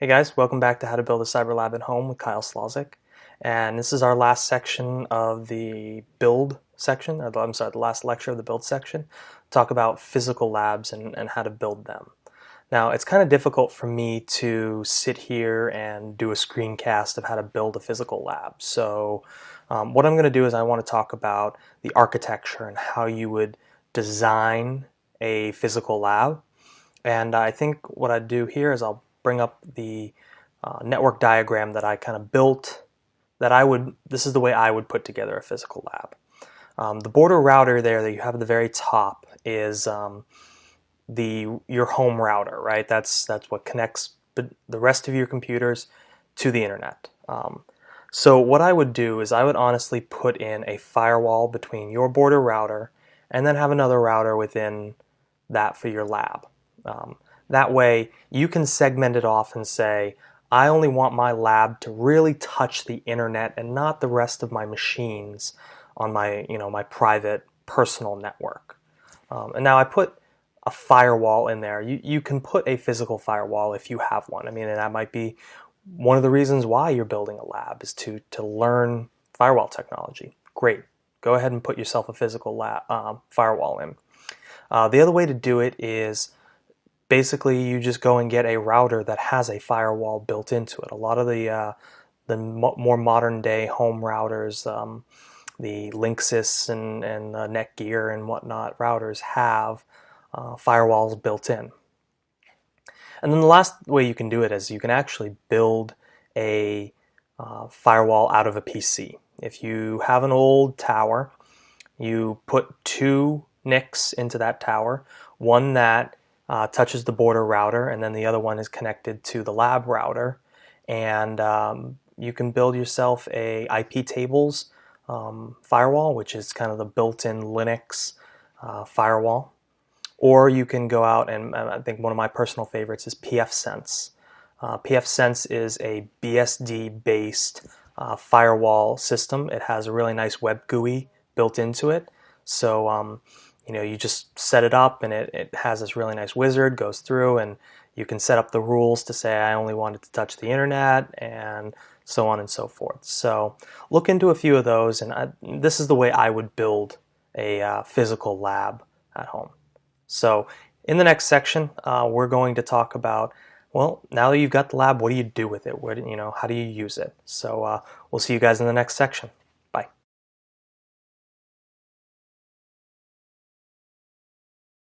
Hey guys, welcome back to How to Build a Cyber Lab at Home with Kyle Slawczyk. And this is our last section of the build section, or I'm sorry, the last lecture of the build section. Talk about physical labs and how to build them. Now, it's kind of difficult for me to sit here and do a screencast of how to build a physical lab. So what I'm going to do is I want to talk about the architecture and how you would design a physical lab. And I think what I'd do here is I'll bring up the network diagram that I kind of built, this is the way I would put together a physical lab. The border router there that you have at the very top is your home router, right? That's what connects the rest of your computers to the internet. So what I would do is I would honestly put in a firewall between your border router and then have another router within that for your lab. That way you can segment it off and say, I only want my lab to really touch the internet and not the rest of my machines on my, my private personal network. And now I put a firewall in there. You can put a physical firewall if you have one. I mean, and that might be one of the reasons why you're building a lab, is to learn firewall technology. Great. Go ahead and put yourself a physical firewall in. The other way to do it is basically you just go and get a router that has a firewall built into it. A lot of the more modern day home routers, the Linksys and Netgear and whatnot routers have firewalls built in. And then the last way you can do it is you can actually build a firewall out of a PC. If you have an old tower, you put two NICs into that tower, one that touches the border router, and then the other one is connected to the lab router, and you can build yourself a IP tables firewall, which is kind of the built-in Linux firewall. Or you can go out, and I think one of my personal favorites is pfSense. pfSense is a BSD-based firewall system. It has a really nice web GUI built into it. So you just set it up, and it has this really nice wizard, goes through, and you can set up the rules to say I only want it to touch the internet, and so on and so forth. So look into a few of those, and this is the way I would build a physical lab at home. So in the next section, we're going to talk about, well, now that you've got the lab, what do you do with it? How do you use it? So we'll see you guys in the next section.